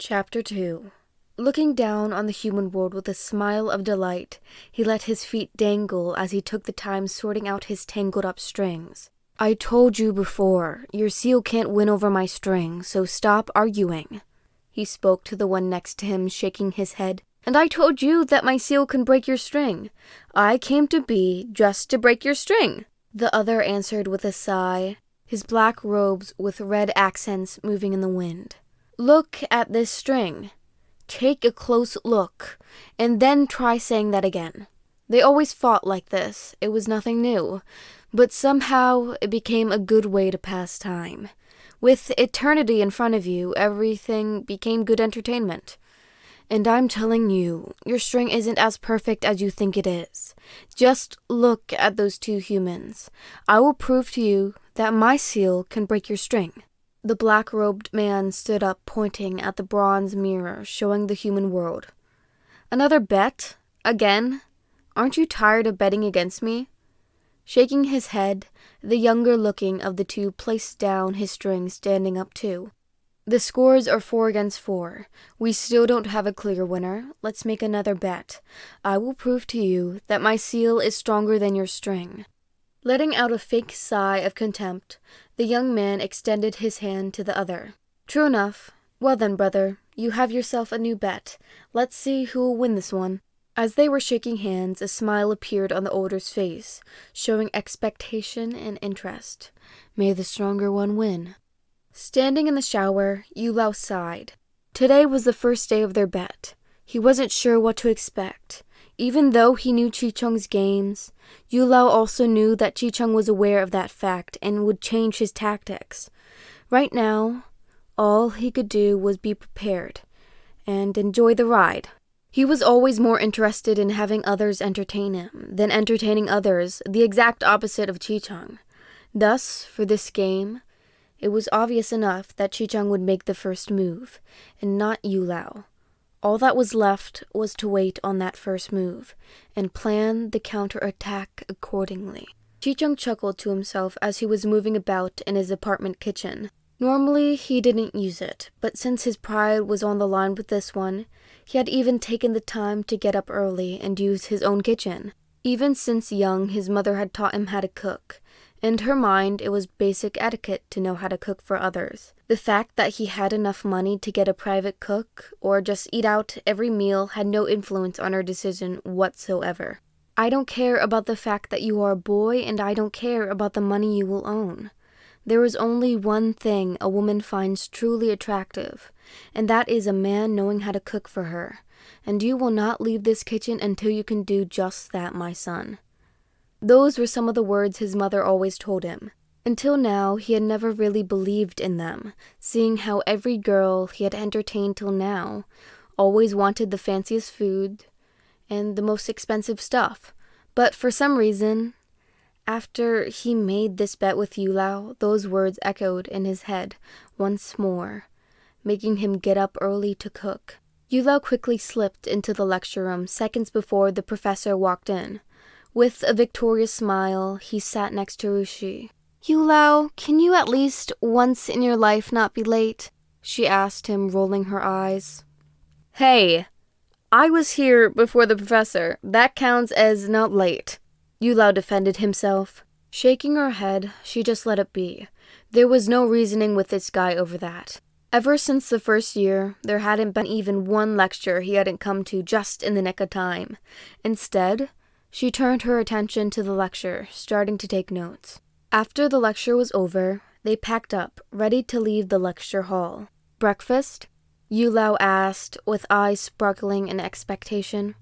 Chapter 2. Looking down on the human world with a smile of delight, he let his feet dangle as he took the time sorting out his tangled-up strings. "I told you before, your seal can't win over my string, so stop arguing." He spoke to the one next to him, shaking his head. "And I told you that my seal can break your string. I came to be just to break your string." The other answered with a sigh, his black robes with red accents moving in the wind. "Look at this string. Take a close look, and then try saying that again." They always fought like this. It was nothing new, but somehow it became a good way to pass time. With eternity in front of you, everything became good entertainment. And I'm telling you, your string isn't as perfect as you think it is. Just look at those two humans. I will prove to you that my seal can break your string. The black-robed man stood up, pointing at the bronze mirror showing the human world. "Another bet? Again? Aren't you tired of betting against me?" Shaking his head, the younger-looking of the two placed down his string, standing up too. "The scores are 4 against 4. We still don't have a clear winner. Let's make another bet. I will prove to you that my seal is stronger than your string." Letting out a fake sigh of contempt, the young man extended his hand to the other. "True enough. Well then, brother, you have yourself a new bet. Let's see who will win this one." As they were shaking hands, a smile appeared on the older's face, showing expectation and interest. "May the stronger one win." Standing in the shower, YuLao sighed. Today was the first day of their bet. He wasn't sure what to expect. Even though he knew ChiCheng's games, YuLao also knew that ChiCheng was aware of that fact and would change his tactics. Right now, all he could do was be prepared and enjoy the ride. He was always more interested in having others entertain him than entertaining others, the exact opposite of ChiCheng. Thus, for this game, it was obvious enough that ChiCheng would make the first move, and not YuLao. All that was left was to wait on that first move, and plan the counterattack accordingly. ChiCheng chuckled to himself as he was moving about in his apartment kitchen. Normally, he didn't use it, but since his pride was on the line with this one, he had even taken the time to get up early and use his own kitchen. Even since young, his mother had taught him how to cook. In her mind, it was basic etiquette to know how to cook for others. The fact that he had enough money to get a private cook or just eat out every meal had no influence on her decision whatsoever. "I don't care about the fact that you are a boy, and I don't care about the money you will own. There is only one thing a woman finds truly attractive, and that is a man knowing how to cook for her. And you will not leave this kitchen until you can do just that, my son." Those were some of the words his mother always told him. Until now, he had never really believed in them, seeing how every girl he had entertained till now always wanted the fanciest food and the most expensive stuff. But for some reason, after he made this bet with YuLao, those words echoed in his head once more, making him get up early to cook. YuLao quickly slipped into the lecture room seconds before the professor walked in. With a victorious smile, he sat next to Rushi. "YuLao, can you at least once in your life not be late?" she asked him, rolling her eyes. "Hey, I was here before the professor. That counts as not late." YuLao defended himself. Shaking her head, she just let it be. There was no reasoning with this guy over that. Ever since the first year, there hadn't been even one lecture he hadn't come to just in the nick of time. Instead, she turned her attention to the lecture, starting to take notes. After the lecture was over, they packed up, ready to leave the lecture hall. "Breakfast?" YuLao asked, with eyes sparkling in expectation.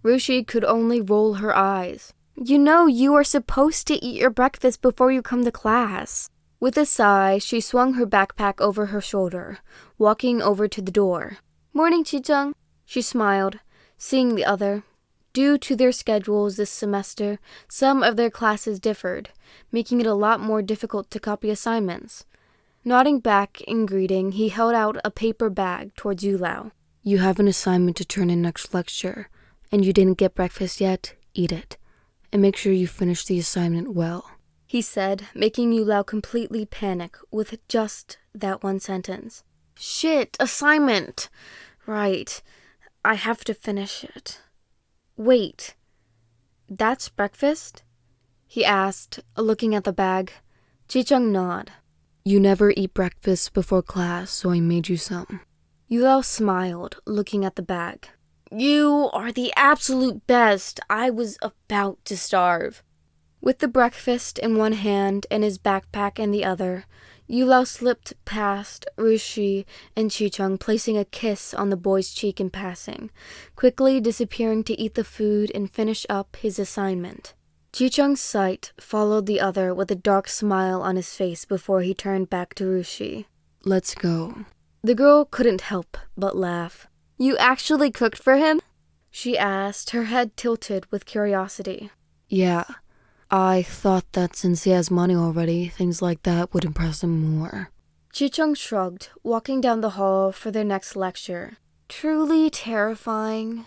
Rushi could only roll her eyes. "You know you are supposed to eat your breakfast before you come to class." With a sigh, she swung her backpack over her shoulder, walking over to the door. "Morning, ChiCheng." She smiled, seeing the other. Due to their schedules this semester, some of their classes differed, making it a lot more difficult to copy assignments. Nodding back in greeting, he held out a paper bag towards YuLao. "You have an assignment to turn in next lecture, and you didn't get breakfast yet? Eat it, and make sure you finish the assignment well," he said, making YuLao completely panic with just that one sentence. Shit, assignment. Right, I have to finish it. Wait, that's breakfast? He asked, looking at the bag. ChiCheng nodded. You never eat breakfast before class, so I made you some. YuLao smiled, looking at the bag. You are the absolute best. I was about to starve. With the breakfast in one hand and his backpack in the other, YuLao slipped past Rushi and ChiCheng, placing a kiss on the boy's cheek in passing, quickly disappearing to eat the food and finish up his assignment. ChiCheng's sight followed the other with a dark smile on his face before he turned back to Rushi. Let's go. The girl couldn't help but laugh. You actually cooked for him? She asked, her head tilted with curiosity. Yeah. I thought that since he has money already, things like that would impress him more. ChiCheng shrugged, walking down the hall for their next lecture. Truly terrifying.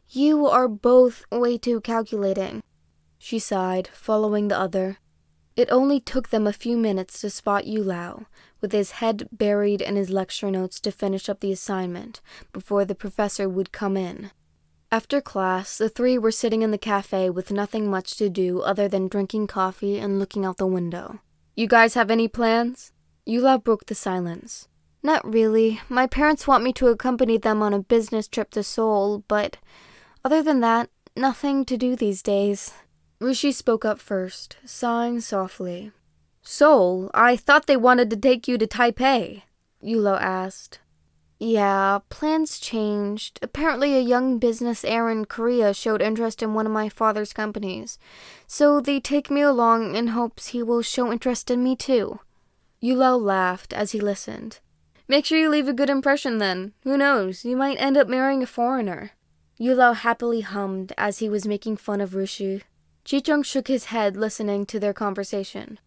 You are both way too calculating. She sighed, following the other. It only took them a few minutes to spot YuLao, with his head buried in his lecture notes to finish up the assignment, before the professor would come in. After class, the three were sitting in the cafe with nothing much to do other than drinking coffee and looking out the window. You guys have any plans? YuLao broke the silence. Not really. My parents want me to accompany them on a business trip to Seoul, but other than that, nothing to do these days. Rushi spoke up first, sighing softly. Seoul? I thought they wanted to take you to Taipei, YuLao asked. Yeah, plans changed. Apparently a young business heir in Korea showed interest in one of my father's companies, so they take me along in hopes he will show interest in me too. YuLao laughed as he listened. Make sure you leave a good impression then. Who knows, you might end up marrying a foreigner. YuLao happily hummed as he was making fun of Rushi. ChiCheng shook his head listening to their conversation.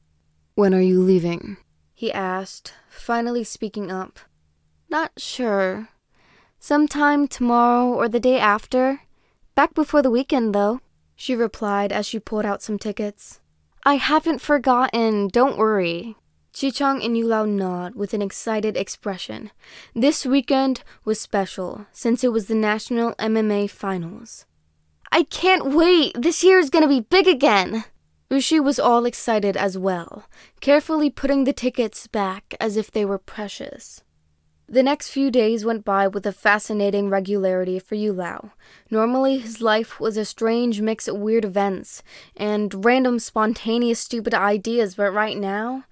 When are you leaving? He asked, finally speaking up. Not sure. Sometime tomorrow or the day after. Back before the weekend, though, she replied as she pulled out some tickets. I haven't forgotten, don't worry. ChiCheng and YuLao nodded with an excited expression. This weekend was special, since it was the National MMA Finals. I can't wait! This year is gonna be big again! Rushi was all excited as well, carefully putting the tickets back as if they were precious. The next few days went by with a fascinating regularity for YuLao. Normally, his life was a strange mix of weird events and random spontaneous stupid ideas, but right now,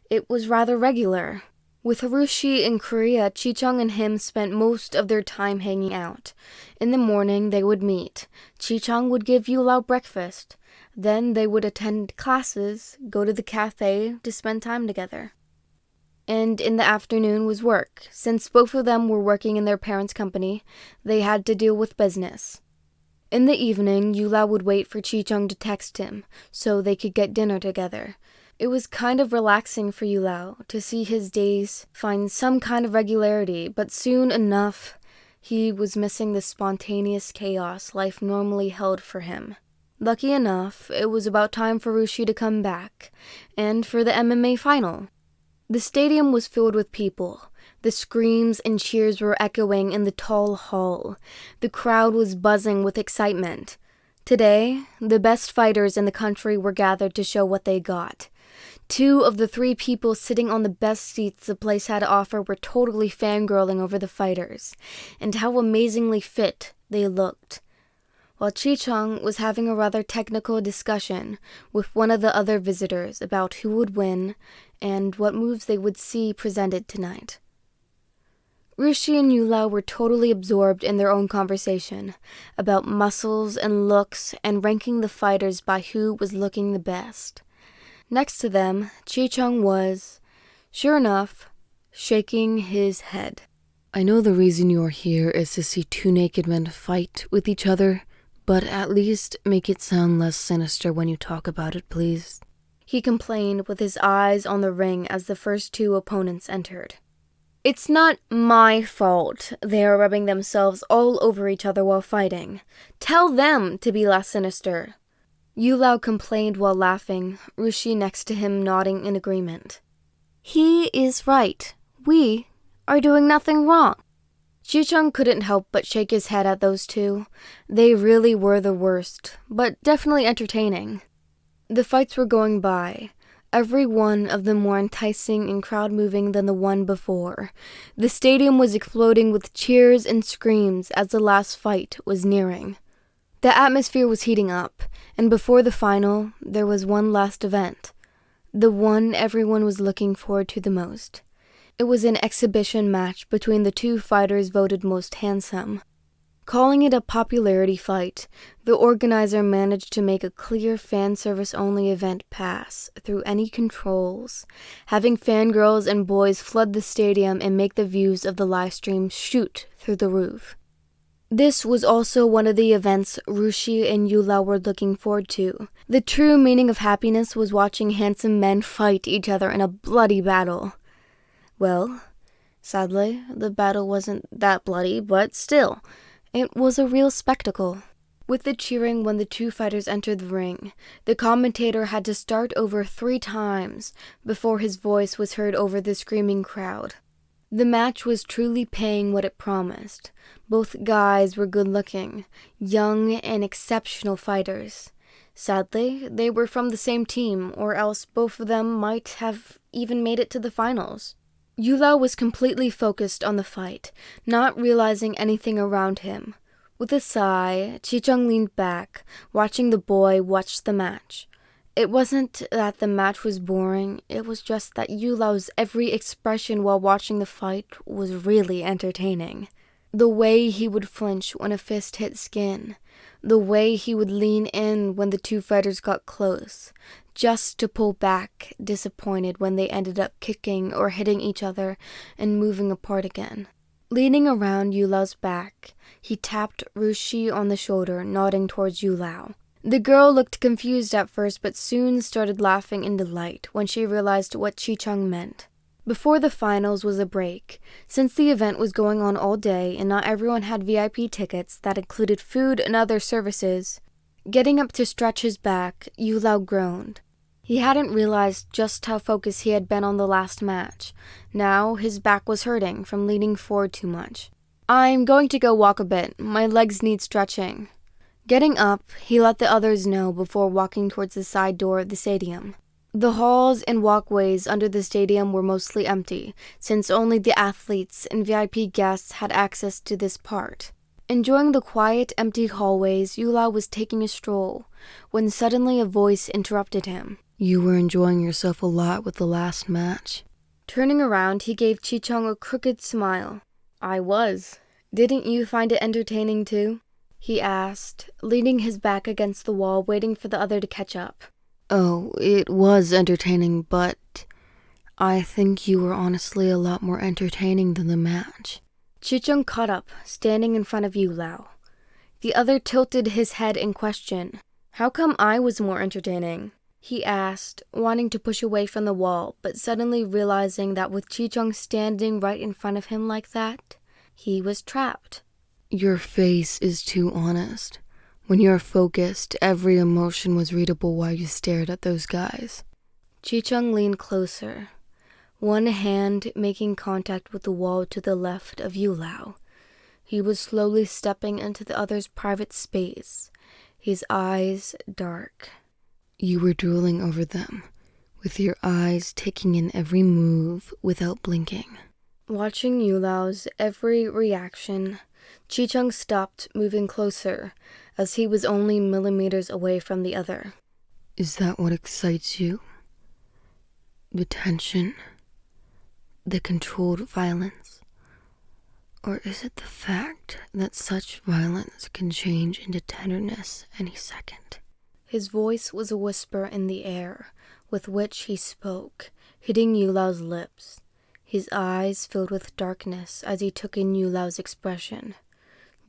it was rather regular. With Rushi in Korea, ChiCheng and him spent most of their time hanging out. In the morning, they would meet. ChiCheng would give YuLao breakfast. Then they would attend classes, go to the cafe to spend time together. And in the afternoon was work. Since both of them were working in their parents' company, they had to deal with business. In the evening, YuLao would wait for ChiCheng to text him, so they could get dinner together. It was kind of relaxing for YuLao to see his days find some kind of regularity, but soon enough, he was missing the spontaneous chaos life normally held for him. Lucky enough, it was about time for Rushi to come back, and for the MMA final. The stadium was filled with people. The screams and cheers were echoing in the tall hall. The crowd was buzzing with excitement. Today, the best fighters in the country were gathered to show what they got. 2 of the 3 people sitting on the best seats the place had to offer were totally fangirling over the fighters, and how amazingly fit they looked. While ChiCheng was having a rather technical discussion with one of the other visitors about who would win and what moves they would see presented tonight. Rushi and YuLao were totally absorbed in their own conversation about muscles and looks and ranking the fighters by who was looking the best. Next to them, ChiCheng was, sure enough, shaking his head. I know the reason you're here is to see 2 naked men fight with each other, but at least make it sound less sinister when you talk about it, please. He complained with his eyes on the ring as the first 2 opponents entered. It's not my fault they are rubbing themselves all over each other while fighting. Tell them to be less sinister. YuLao complained while laughing, Rushi next to him nodding in agreement. He is right. We are doing nothing wrong. ChiCheng couldn't help but shake his head at those two. They really were the worst, but definitely entertaining. The fights were going by, every one of them more enticing and crowd-moving than the one before. The stadium was exploding with cheers and screams as the last fight was nearing. The atmosphere was heating up, and before the final, there was one last event. The one everyone was looking forward to the most. It was an exhibition match between the two fighters voted most handsome. Calling it a popularity fight, the organizer managed to make a clear fan service-only event pass through any controls, having fangirls and boys flood the stadium and make the views of the live stream shoot through the roof. This was also one of the events Rushi and YuLao were looking forward to. The true meaning of happiness was watching handsome men fight each other in a bloody battle. Well, sadly, the battle wasn't that bloody, but still, it was a real spectacle. With the cheering when the two fighters entered the ring, the commentator had to start over 3 times before his voice was heard over the screaming crowd. The match was truly paying what it promised. Both guys were good-looking, young, and exceptional fighters. Sadly, they were from the same team, or else both of them might have even made it to the finals. YuLao was completely focused on the fight, not realizing anything around him. With a sigh, ChiCheng leaned back, watching the boy watch the match. It wasn't that the match was boring, it was just that YuLao's every expression while watching the fight was really entertaining. The way he would flinch when a fist hit skin, the way he would lean in when the two fighters got close, just to pull back, disappointed when they ended up kicking or hitting each other and moving apart again. Leaning around YuLao's back, he tapped Rushi on the shoulder, nodding towards YuLao. The girl looked confused at first, but soon started laughing in delight when she realized what ChiCheng meant. Before the finals was a break, since the event was going on all day and not everyone had VIP tickets that included food and other services. Getting up to stretch his back, YuLao groaned. He hadn't realized just how focused he had been on the last match. Now his back was hurting from leaning forward too much. "I'm going to go walk a bit. My legs need stretching." Getting up, he let the others know before walking towards the side door of the stadium. The halls and walkways under the stadium were mostly empty, since only the athletes and VIP guests had access to this part. Enjoying the quiet, empty hallways, YuLao was taking a stroll, when suddenly a voice interrupted him. "You were enjoying yourself a lot with the last match." Turning around, he gave ChiCheng a crooked smile. "I was. Didn't you find it entertaining too?" he asked, leaning his back against the wall, waiting for the other to catch up. "Oh, it was entertaining, but I think you were honestly a lot more entertaining than the match." ChiCheng caught up, standing in front of YuLao. The other tilted his head in question. "How come I was more entertaining?" he asked, wanting to push away from the wall, but suddenly realizing that with ChiCheng standing right in front of him like that, he was trapped. "Your face is too honest. When you're focused, every emotion was readable while you stared at those guys." ChiCheng leaned closer, one hand making contact with the wall to the left of YuLao. He was slowly stepping into the other's private space, his eyes dark. "You were drooling over them, with your eyes taking in every move without blinking." Watching YuLao's every reaction, ChiCheng stopped moving closer, as he was only millimeters away from the other. "Is that what excites you? The tension? The controlled violence? Or is it the fact that such violence can change into tenderness any second?" His voice was a whisper in the air, with which he spoke, hitting YuLao's lips. His eyes filled with darkness as he took in YuLao's expression.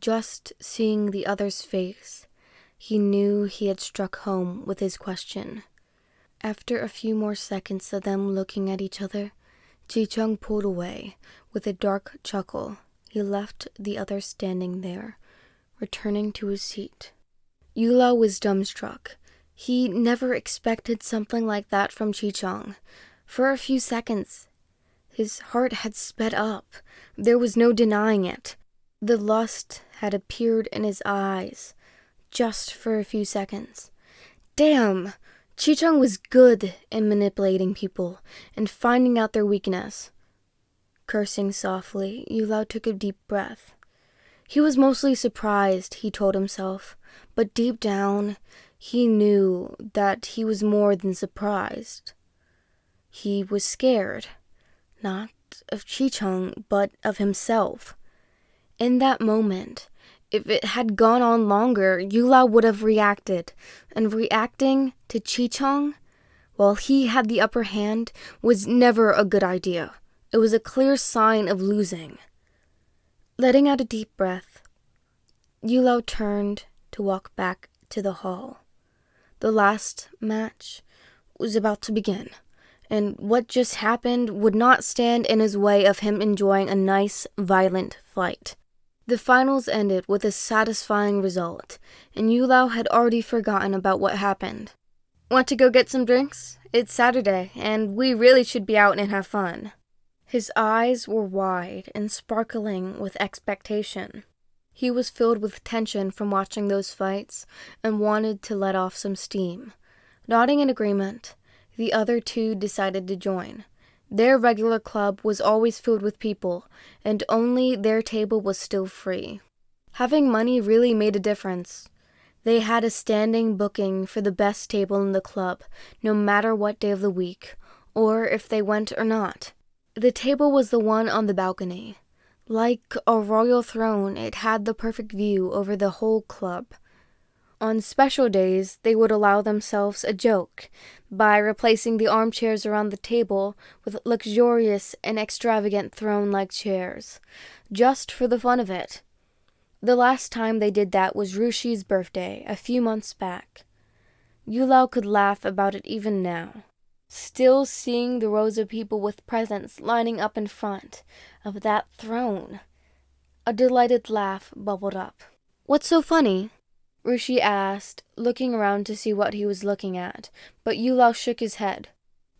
Just seeing the other's face, he knew he had struck home with his question. After a few more seconds of them looking at each other, ChiCheng pulled away. With a dark chuckle, he left the other standing there, returning to his seat. YuLao was dumbstruck. He never expected something like that from ChiCheng. For a few seconds, His heart had sped up. There was no denying it. The lust had appeared in his eyes, just for a few seconds. Damn! ChiCheng was good in manipulating people and finding out their weakness. Cursing softly, YuLao took a deep breath. He was mostly surprised, he told himself, but deep down, he knew that he was more than surprised. He was scared, not of ChiCheng, but of himself. In that moment, if it had gone on longer, YuLao would have reacted, and reacting to ChiCheng, while he had the upper hand, was never a good idea. It was a clear sign of losing. Letting out a deep breath, YuLao turned to walk back to the hall. The last match was about to begin, and what just happened would not stand in his way of him enjoying a nice, violent fight. The finals ended with a satisfying result, and YuLao had already forgotten about what happened. Want to go get some drinks? It's Saturday, and we really should be out and have fun. His eyes were wide and sparkling with expectation. He was filled with tension from watching those fights and wanted to let off some steam. Nodding in agreement, the other two decided to join. Their regular club was always filled with people, and only their table was still free. Having money really made a difference. They had a standing booking for the best table in the club, no matter what day of the week, or if they went or not. The table was the one on the balcony. Like a royal throne, it had the perfect view over the whole club. On special days, they would allow themselves a joke by replacing the armchairs around the table with luxurious and extravagant throne-like chairs, just for the fun of it. The last time they did that was Rushi's birthday, a few months back. YuLao could laugh about it even now. Still seeing the rows of people with presents lining up in front of that throne. A delighted laugh bubbled up. "What's so funny?" Rushi asked, looking around to see what he was looking at, but YuLao shook his head.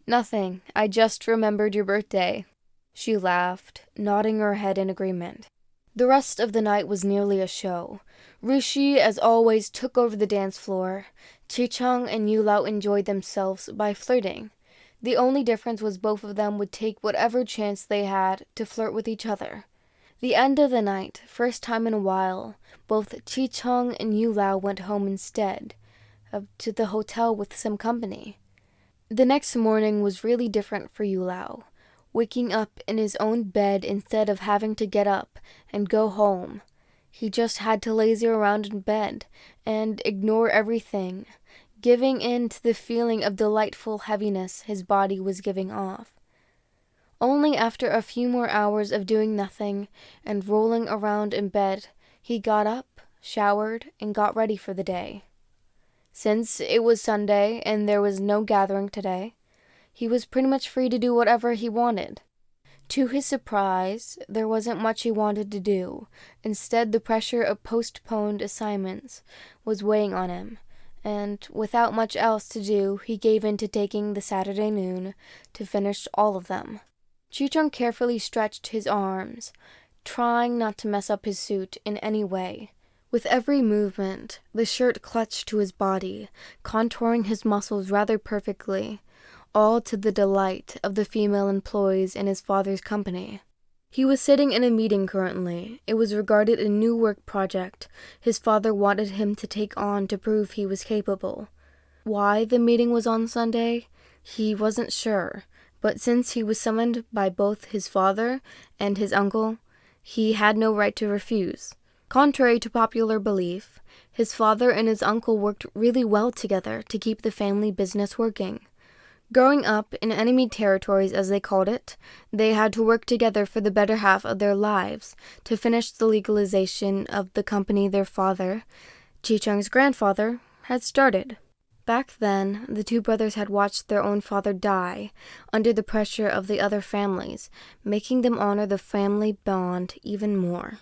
"Nothing, I just remembered your birthday." She laughed, nodding her head in agreement. The rest of the night was nearly a show. Rushi, as always, took over the dance floor. ChiCheng and YuLao enjoyed themselves by flirting. The only difference was both of them would take whatever chance they had to flirt with each other. The end of the night, first time in a while, both ChiCheng and YuLao went home instead, to the hotel with some company. The next morning was really different for YuLao, waking up in his own bed instead of having to get up and go home. He just had to lazy around in bed and ignore everything, giving in to the feeling of delightful heaviness his body was giving off. Only after a few more hours of doing nothing and rolling around in bed, he got up, showered, and got ready for the day. Since it was Sunday and there was no gathering today, he was pretty much free to do whatever he wanted. To his surprise, there wasn't much he wanted to do. Instead, the pressure of postponed assignments was weighing on him, and without much else to do, he gave in to taking the Saturday noon to finish all of them. ChiCheng carefully stretched his arms, trying not to mess up his suit in any way. With every movement, the shirt clutched to his body, contouring his muscles rather perfectly, all to the delight of the female employees in his father's company. He was sitting in a meeting currently. It was regarding a new work project his father wanted him to take on to prove he was capable. Why the meeting was on Sunday, he wasn't sure, but since he was summoned by both his father and his uncle, he had no right to refuse. Contrary to popular belief, his father and his uncle worked really well together to keep the family business working. Growing up in enemy territories, as they called it, they had to work together for the better half of their lives to finish the legalization of the company their father, ChiCheng's grandfather, had started. Back then, the two brothers had watched their own father die under the pressure of the other families, making them honor the family bond even more.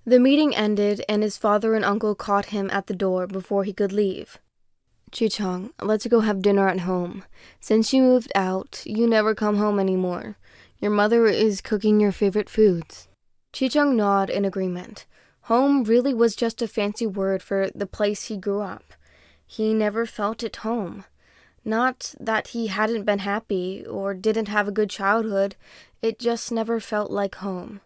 The meeting ended, and his father and uncle caught him at the door before he could leave. "ChiCheng, let's go have dinner at home. Since you moved out, you never come home anymore. Your mother is cooking your favorite foods." ChiCheng nodded in agreement. Home really was just a fancy word for the place he grew up. He never felt at home. Not that he hadn't been happy or didn't have a good childhood, it just never felt like home.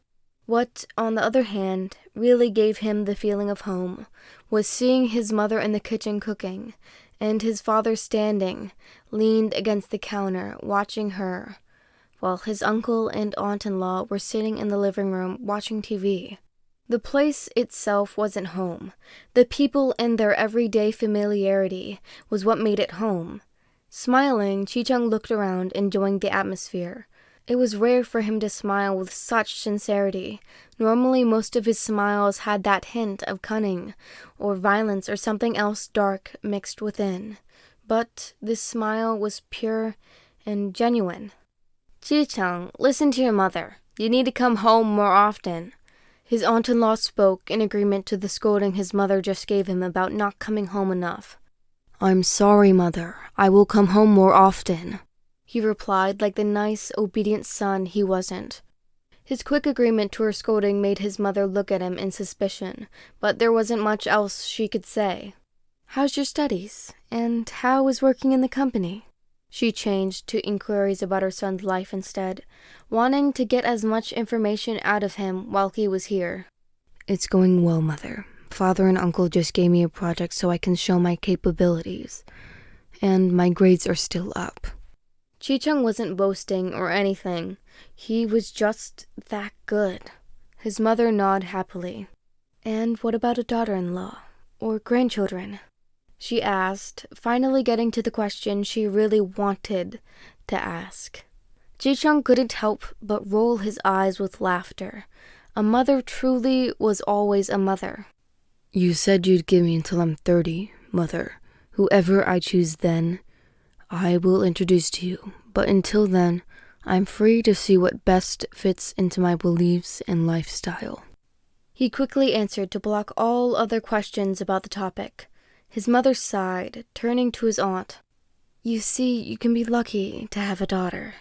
What, on the other hand, really gave him the feeling of home was seeing his mother in the kitchen cooking, and his father standing, leaned against the counter, watching her, while his uncle and aunt-in-law were sitting in the living room watching TV. The place itself wasn't home. The people and their everyday familiarity was what made it home. Smiling, ChiCheng looked around, enjoying the atmosphere. It was rare for him to smile with such sincerity. Normally, most of his smiles had that hint of cunning, or violence, or something else dark mixed within. But this smile was pure and genuine. "ChiCheng, listen to your mother. You need to come home more often." His aunt-in-law spoke in agreement to the scolding his mother just gave him about not coming home enough. "I'm sorry, Mother. I will come home more often," he replied like the nice, obedient son he wasn't. His quick agreement to her scolding made his mother look at him in suspicion, but there wasn't much else she could say. "How's your studies? And how is working in the company?" She changed to inquiries about her son's life instead, wanting to get as much information out of him while he was here. "It's going well, Mother. Father and Uncle just gave me a project so I can show my capabilities, and my grades are still up." ChiCheng wasn't boasting or anything. He was just that good. His mother nodded happily. "And what about a daughter-in-law? Or grandchildren?" she asked, finally getting to the question she really wanted to ask. ChiCheng couldn't help but roll his eyes with laughter. A mother truly was always a mother. "You said you'd give me until I'm 30, Mother. Whoever I choose then, I will introduce to you. But until then, I'm free to see what best fits into my beliefs and lifestyle." He quickly answered to block all other questions about the topic. His mother sighed, turning to his aunt. "You see, you can be lucky to have a daughter.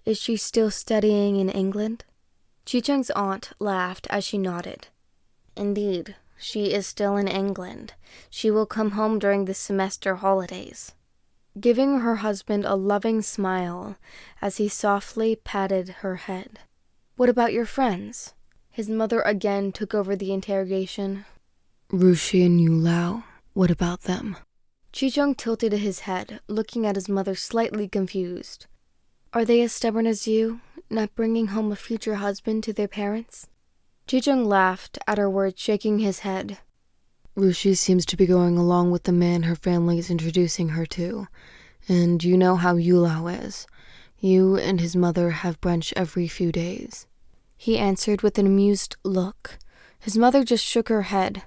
Is she still studying in England?" ChiCheng's aunt laughed as she nodded. "Indeed, she is still in England. She will come home during the semester holidays," giving her husband a loving smile as he softly patted her head. "What about your friends?" His mother again took over the interrogation. "Rushi and YuLao. What about them?" ChiCheng tilted his head, looking at his mother slightly confused. "Are they as stubborn as you, not bringing home a future husband to their parents?" ChiCheng laughed at her words, shaking his head. "Rushi seems to be going along with the man her family is introducing her to. And you know how YuLao is. You and his mother have brunch every few days," he answered with an amused look. His mother just shook her head.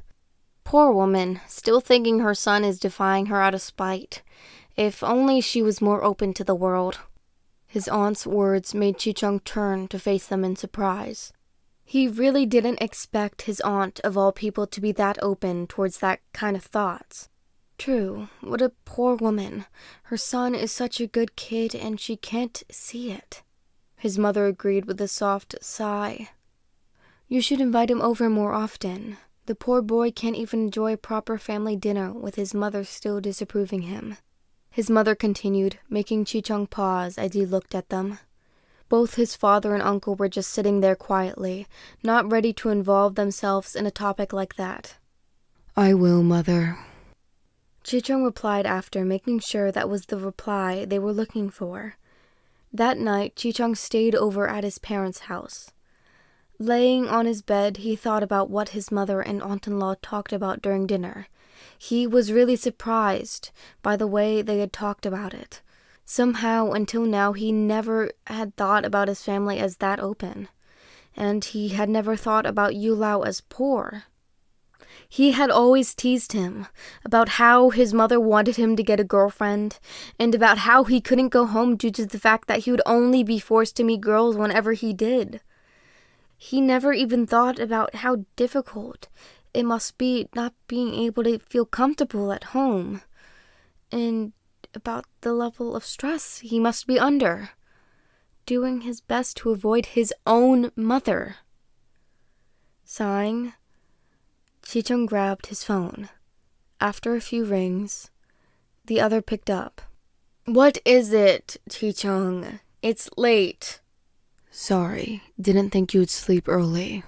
Poor woman, still thinking her son is defying her out of spite. If only she was more open to the world. His aunt's words made ChiCheng turn to face them in surprise. He really didn't expect his aunt, of all people, to be that open towards that kind of thoughts. True, what a poor woman. Her son is such a good kid and she can't see it. His mother agreed with a soft sigh. "You should invite him over more often. The poor boy can't even enjoy a proper family dinner with his mother still disapproving him." His mother continued, making ChiCheng pause as he looked at them. Both his father and uncle were just sitting there quietly, not ready to involve themselves in a topic like that. "I will, Mother," ChiCheng replied after making sure that was the reply they were looking for. That night, ChiCheng stayed over at his parents' house. Laying on his bed, he thought about what his mother and aunt-in-law talked about during dinner. He was really surprised by the way they had talked about it. Somehow, until now, he never had thought about his family as that open. And he had never thought about YuLao as poor. He had always teased him about how his mother wanted him to get a girlfriend, and about how he couldn't go home due to the fact that he would only be forced to meet girls whenever he did. He never even thought about how difficult it must be not being able to feel comfortable at home, and about the level of stress he must be under. doing his best to avoid his own mother. Sighing, ChiCheng grabbed his phone. After a few rings, the other picked up. "What is it, ChiCheng? It's late." "Sorry, didn't think you'd sleep early."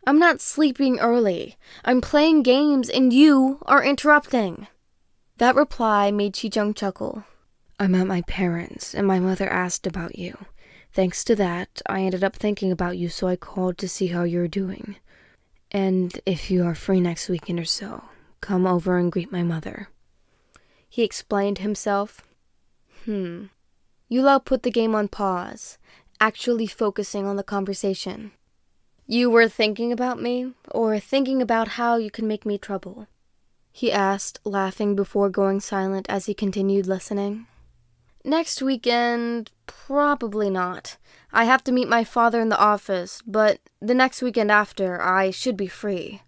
"I'm not sleeping early. I'm playing games and you are interrupting." That reply made ChiCheng chuckle. "I'm at my parents' and my mother asked about you. Thanks to that, I ended up thinking about you, so I called to see how you're doing. And if you are free next weekend or so, come over and greet my mother." He explained himself. YuLao put the game on pause, actually focusing on the conversation. "You were thinking about me, or thinking about how you could make me trouble?" he asked, laughing before going silent as he continued listening. "Next weekend, probably not. I have to meet my father in the office, but the next weekend after, I should be free,"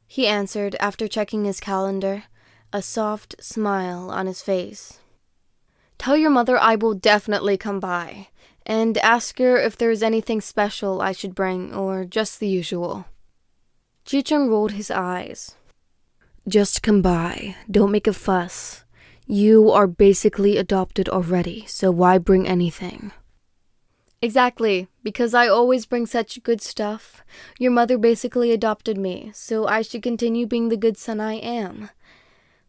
he answered after checking his calendar, a soft smile on his face. "Tell your mother I will definitely come by, and ask her if there's anything special I should bring, or just the usual." ChiCheng rolled his eyes. "Just come by, don't make a fuss. You are basically adopted already, so why bring anything?" "Exactly, because I always bring such good stuff. Your mother basically adopted me, so I should continue being the good son I am.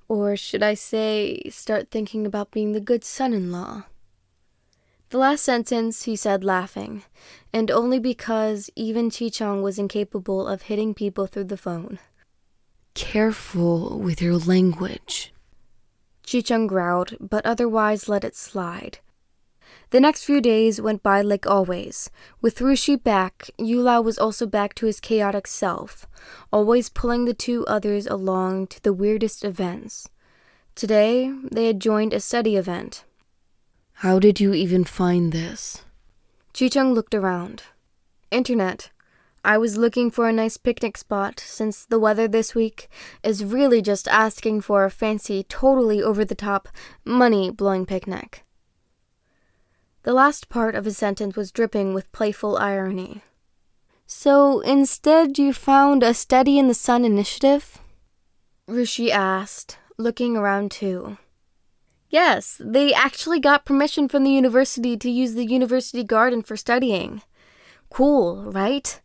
Or should I say, start thinking about being the good son-in-law." The last sentence he said laughing, and only because even ChiCheng was incapable of hitting people through the phone. "Careful with your language," ChiCheng growled, but otherwise let it slide. The next few days went by like always. With Rushi back, YuLao was also back to his chaotic self, always pulling the two others along to the weirdest events. Today, they had joined a study event. "How did you even find this?" ChiCheng looked around. "Internet. I was looking for a nice picnic spot, since the weather this week is really just asking for a fancy, totally over-the-top, money-blowing picnic." The last part of his sentence was dripping with playful irony. "So instead you found a Study in the Sun initiative?" Rushi asked, looking around too. "Yes, they actually got permission from the university to use the university garden for studying. Cool, right?"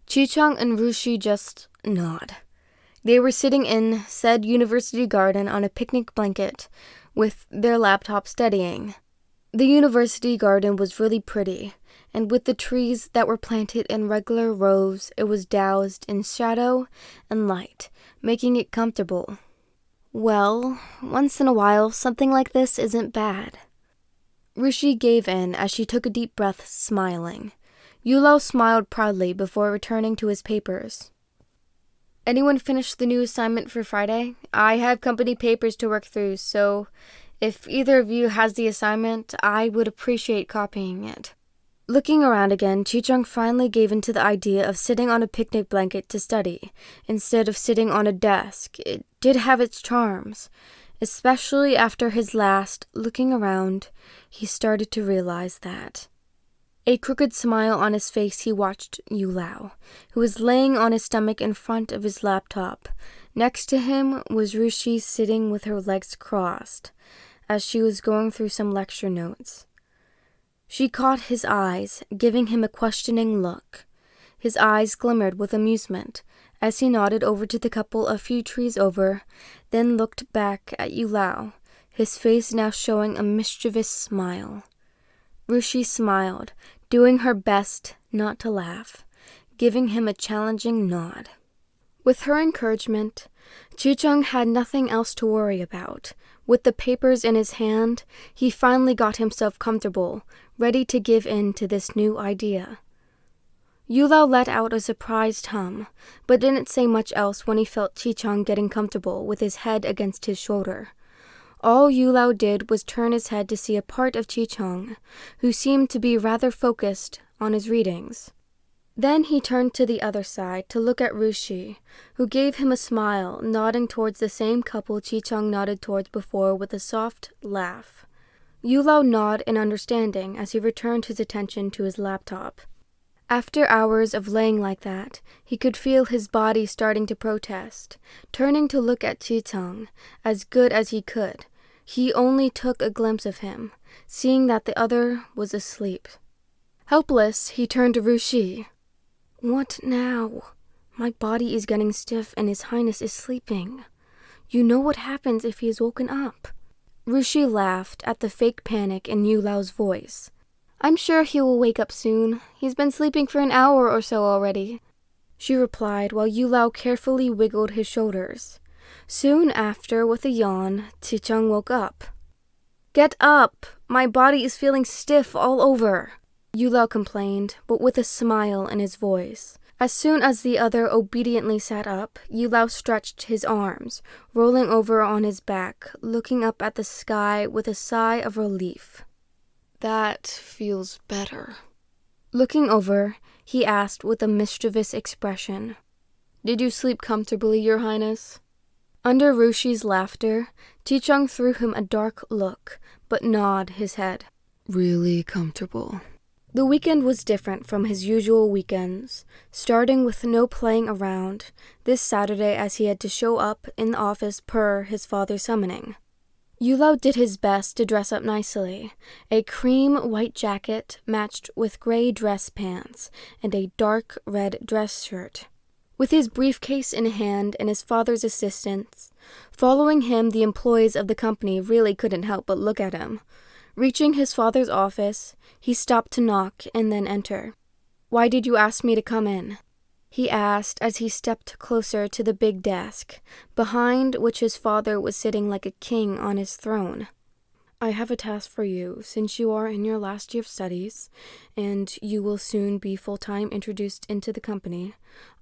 ChiCheng and Rushi just nod. They were sitting in said university garden on a picnic blanket with their laptop studying. The university garden was really pretty, and with the trees that were planted in regular rows, it was doused in shadow and light, making it comfortable. Well, once in a while, something like this isn't bad. Rushi gave in as she took a deep breath, smiling. YuLao smiled proudly before returning to his papers. "Anyone finished the new assignment for Friday? I have company papers to work through, so if either of you has the assignment, I would appreciate copying it." Looking around again, ChiCheng finally gave in to the idea of sitting on a picnic blanket to study, instead of sitting on a desk. It did have its charms. Especially after his last looking around, he started to realize that. A crooked smile on his face, he watched YuLao, who was laying on his stomach in front of his laptop. Next to him was Rushi sitting with her legs crossed, as she was going through some lecture notes. She caught his eyes, giving him a questioning look. His eyes glimmered with amusement, as he nodded over to the couple a few trees over, then looked back at YuLao, his face now showing a mischievous smile. Rushi smiled, doing her best not to laugh, giving him a challenging nod. With her encouragement, ChiCheng had nothing else to worry about. With the papers in his hand, he finally got himself comfortable, ready to give in to this new idea. YuLao let out a surprised hum, but didn't say much else when he felt ChiCheng getting comfortable with his head against his shoulder. All YuLao did was turn his head to see a part of ChiCheng, who seemed to be rather focused on his readings. Then he turned to the other side to look at Rushi, who gave him a smile, nodding towards the same couple ChiCheng nodded towards before with a soft laugh. YuLao nodded in understanding as he returned his attention to his laptop. After hours of laying like that, he could feel his body starting to protest. Turning to look at ChiCheng, as good as he could, he only took a glimpse of him, seeing that the other was asleep. Helpless, he turned to Rushi. "What now? My body is getting stiff and His Highness is sleeping. You know what happens if he is woken up." Rushi laughed at the fake panic in YuLao's voice. "I'm sure he will wake up soon. He's been sleeping for an hour or so already," she replied while YuLao carefully wiggled his shoulders. Soon after, with a yawn, ChiCheng woke up. "Get up! My body is feeling stiff all over," YuLao complained, but with a smile in his voice. As soon as the other obediently sat up, YuLao stretched his arms, rolling over on his back, looking up at the sky with a sigh of relief. "That feels better." Looking over, he asked with a mischievous expression, "Did you sleep comfortably, Your Highness?" Under Rushi's laughter, ChiCheng threw him a dark look, but nodded his head. "Really comfortable." The weekend was different from his usual weekends, starting with no playing around this Saturday as he had to show up in the office per his father's summoning. YuLao did his best to dress up nicely. A cream white jacket matched with gray dress pants and a dark red dress shirt. With his briefcase in hand and his father's assistants following him, the employees of the company really couldn't help but look at him. Reaching his father's office, he stopped to knock and then enter. "Why did you ask me to come in?" he asked as he stepped closer to the big desk, behind which his father was sitting like a king on his throne. "I have a task for you, since you are in your last year of studies, and you will soon be full-time introduced into the company.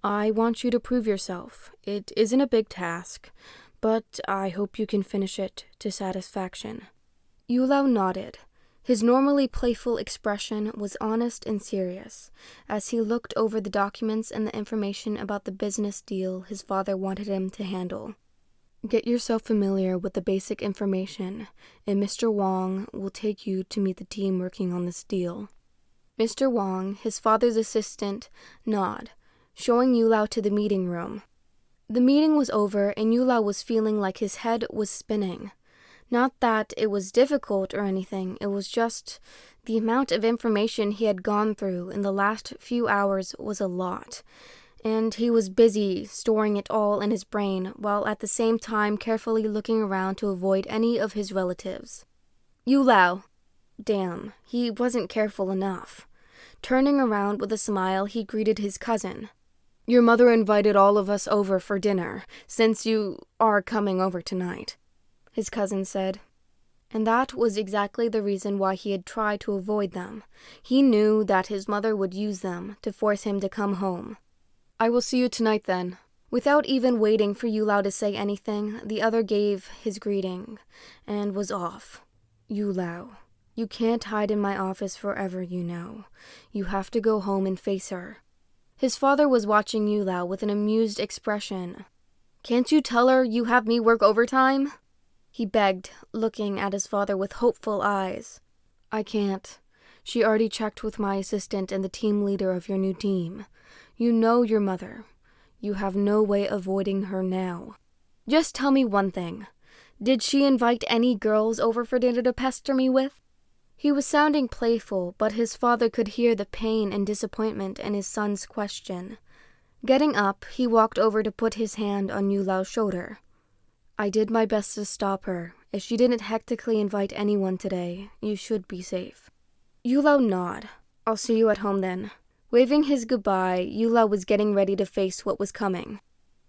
I want you to prove yourself. It isn't a big task, but I hope you can finish it to satisfaction." YuLao nodded. His normally playful expression was honest and serious, as he looked over the documents and the information about the business deal his father wanted him to handle. "Get yourself familiar with the basic information, and Mr. Wang will take you to meet the team working on this deal." Mr. Wang, his father's assistant, nodded, showing YuLao to the meeting room. The meeting was over, and YuLao was feeling like his head was spinning. Not that it was difficult or anything, it was just the amount of information he had gone through in the last few hours was a lot, and he was busy storing it all in his brain while at the same time carefully looking around to avoid any of his relatives. YuLao. Damn, he wasn't careful enough. Turning around with a smile, he greeted his cousin. "Your mother invited all of us over for dinner, since you are coming over tonight," his cousin said. And that was exactly the reason why he had tried to avoid them. He knew that his mother would use them to force him to come home. "I will see you tonight then." Without even waiting for YuLao to say anything, the other gave his greeting and was off. "YuLao, you can't hide in my office forever, you know. You have to go home and face her." His father was watching YuLao with an amused expression. "Can't you tell her you have me work overtime?" he begged, looking at his father with hopeful eyes. "I can't. She already checked with my assistant and the team leader of your new team. You know your mother. You have no way of avoiding her now. Just tell me one thing. Did she invite any girls over for dinner to pester me with?" He was sounding playful, but his father could hear the pain and disappointment in his son's question. Getting up, he walked over to put his hand on YuLao's shoulder. "I did my best to stop her. If she didn't hectically invite anyone today, you should be safe." YuLao nodded. "I'll see you at home then." Waving his goodbye, YuLao was getting ready to face what was coming.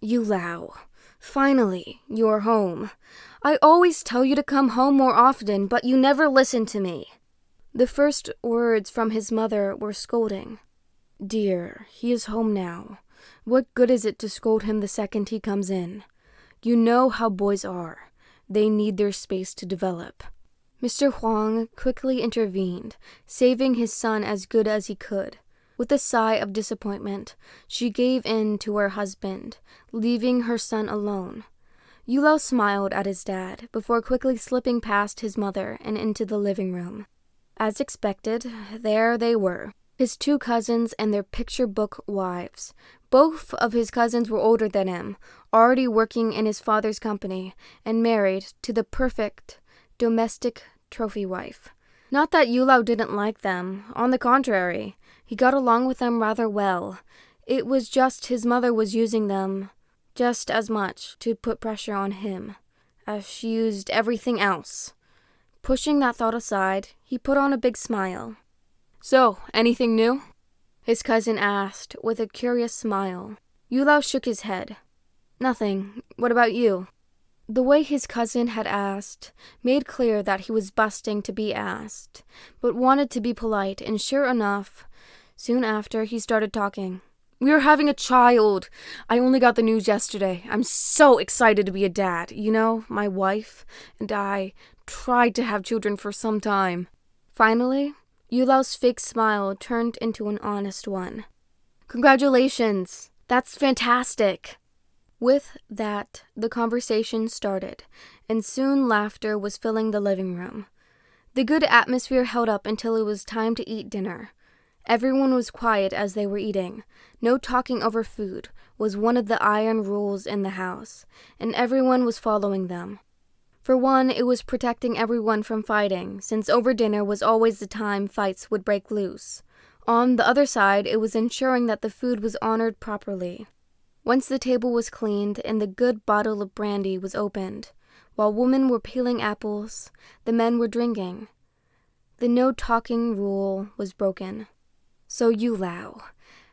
"YuLao, finally, you're home. I always tell you to come home more often, but you never listen to me." The first words from his mother were scolding. "Dear, he is home now. What good is it to scold him the second he comes in? You know how boys are. They need their space to develop." Mr. Huang quickly intervened, saving his son as good as he could. With a sigh of disappointment, she gave in to her husband, leaving her son alone. YuLao smiled at his dad before quickly slipping past his mother and into the living room. As expected, there they were, his two cousins and their picture book wives. Both of his cousins were older than him, already working in his father's company, and married to the perfect domestic trophy wife. Not that YuLao didn't like them. On the contrary, he got along with them rather well. It was just his mother was using them just as much to put pressure on him as she used everything else. Pushing that thought aside, he put on a big smile. "So, anything new?" his cousin asked with a curious smile. YuLao shook his head. "Nothing. What about you?" The way his cousin had asked made clear that he was busting to be asked, but wanted to be polite, and sure enough, soon after he started talking. "We are having a child. I only got the news yesterday. I'm so excited to be a dad. You know, my wife and I tried to have children for some time." Finally, YuLao's fake smile turned into an honest one. "Congratulations! That's fantastic!" With that, the conversation started, and soon laughter was filling the living room. The good atmosphere held up until it was time to eat dinner. Everyone was quiet as they were eating. No talking over food was one of the iron rules in the house, and everyone was following them. For one, it was protecting everyone from fighting, since over dinner was always the time fights would break loose. On the other side, it was ensuring that the food was honored properly. Once the table was cleaned and the good bottle of brandy was opened, while women were peeling apples, the men were drinking. The no-talking rule was broken. "So YuLao,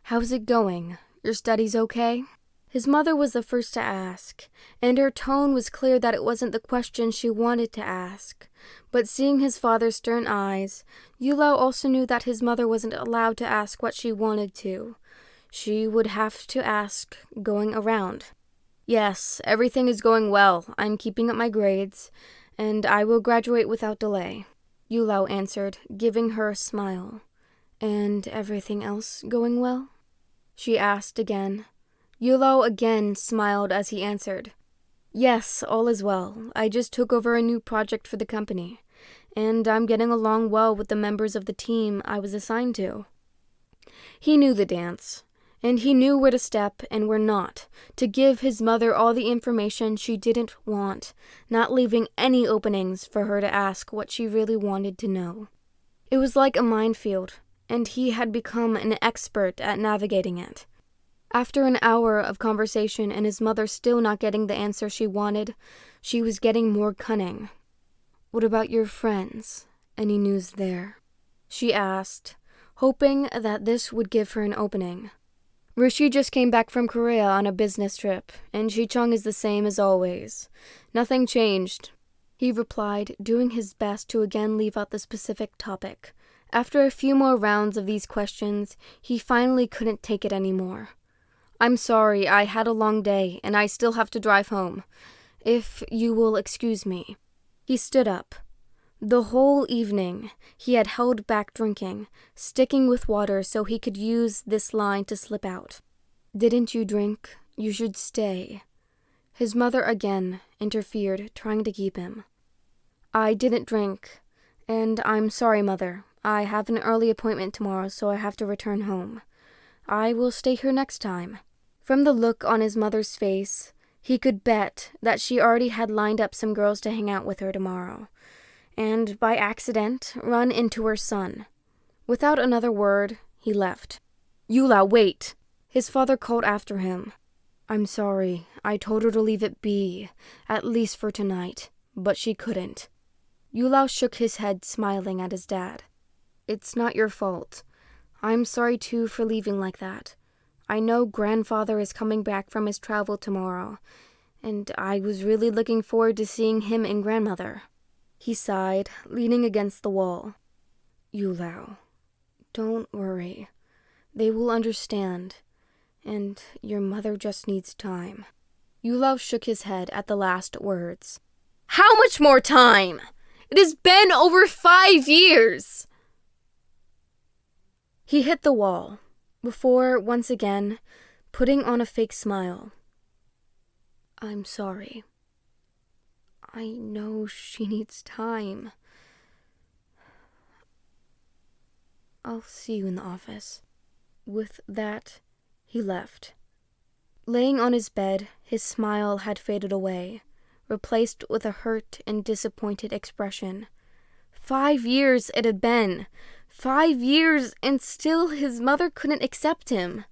how's it going? Your studies okay?" His mother was the first to ask, and her tone was clear that it wasn't the question she wanted to ask. But seeing his father's stern eyes, YuLao also knew that his mother wasn't allowed to ask what she wanted to. She would have to ask going around. "Yes, everything is going well. I'm keeping up my grades, and I will graduate without delay," YuLao answered, giving her a smile. "And everything else going well?" she asked again. YuLao again smiled as he answered. "Yes, all is well. I just took over a new project for the company, and I'm getting along well with the members of the team I was assigned to." He knew the dance, and he knew where to step and where not, to give his mother all the information she didn't want, not leaving any openings for her to ask what she really wanted to know. It was like a minefield, and he had become an expert at navigating it. After an hour of conversation and his mother still not getting the answer she wanted, she was getting more cunning. "What about your friends? Any news there?" she asked, hoping that this would give her an opening. "Rishi just came back from Korea on a business trip, and ChiCheng is the same as always. Nothing changed," he replied, doing his best to again leave out the specific topic. After a few more rounds of these questions, he finally couldn't take it anymore. "I'm sorry, I had a long day, and I still have to drive home. If you will excuse me." He stood up. The whole evening, he had held back drinking, sticking with water so he could use this line to slip out. "Didn't you drink? You should stay." His mother again interfered, trying to keep him. "I didn't drink, and I'm sorry, Mother. I have an early appointment tomorrow, so I have to return home. I will stay here next time." From the look on his mother's face, he could bet that she already had lined up some girls to hang out with her tomorrow, and by accident run into her son. Without another word, he left. "YuLao, wait!" his father called after him. "I'm sorry. I told her to leave it be, at least for tonight, but she couldn't." YuLao shook his head, smiling at his dad. "It's not your fault. I'm sorry too for leaving like that. I know grandfather is coming back from his travel tomorrow, and I was really looking forward to seeing him and grandmother." He sighed, leaning against the wall. "YuLao, don't worry. They will understand, and your mother just needs time." YuLao shook his head at the last words. "How much more time? It has been over 5 years!" He hit the wall, before, once again, putting on a fake smile. "I'm sorry." I know she needs time. I'll see you in the office." With that, he left. Laying on his bed, his smile had faded away, replaced with a hurt and disappointed expression. 5 years it had been. 5 years, and still his mother couldn't accept him.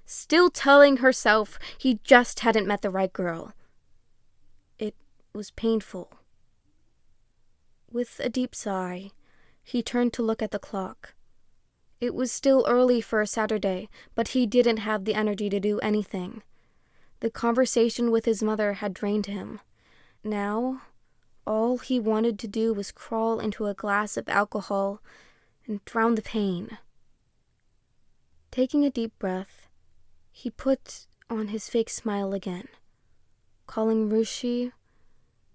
Still telling herself he just hadn't met the right girl. It was painful. With a deep sigh, he turned to look at the clock. It was still early for a Saturday, but he didn't have the energy to do anything. The conversation with his mother had drained him. Now, all he wanted to do was crawl into a glass of alcohol and drown the pain. Taking a deep breath, he put on his fake smile again, calling Rushi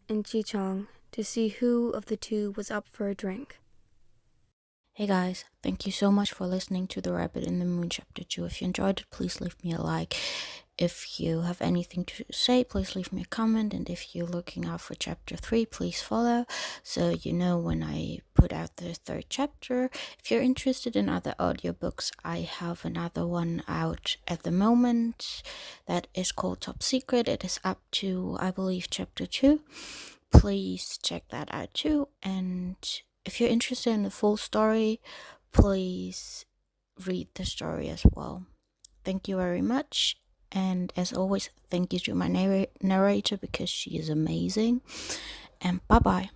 and ChiCheng to see who of the two was up for a drink. Hey guys, thank you so much for listening to The Rabbit in the Moon Chapter 2. If you enjoyed it, please leave me a like. If you have anything to say, please leave me a comment. And if you're looking out for Chapter 3, please follow so you know when I put out the 3rd chapter. If you're interested in other audiobooks, I have another one out at the moment that is called Top Secret. It is up to, I believe, Chapter 2. Please check that out too. And if you're interested in the full story, please read the story as well. Thank you very much. And as always, thank you to my narrator because she is amazing. And bye-bye.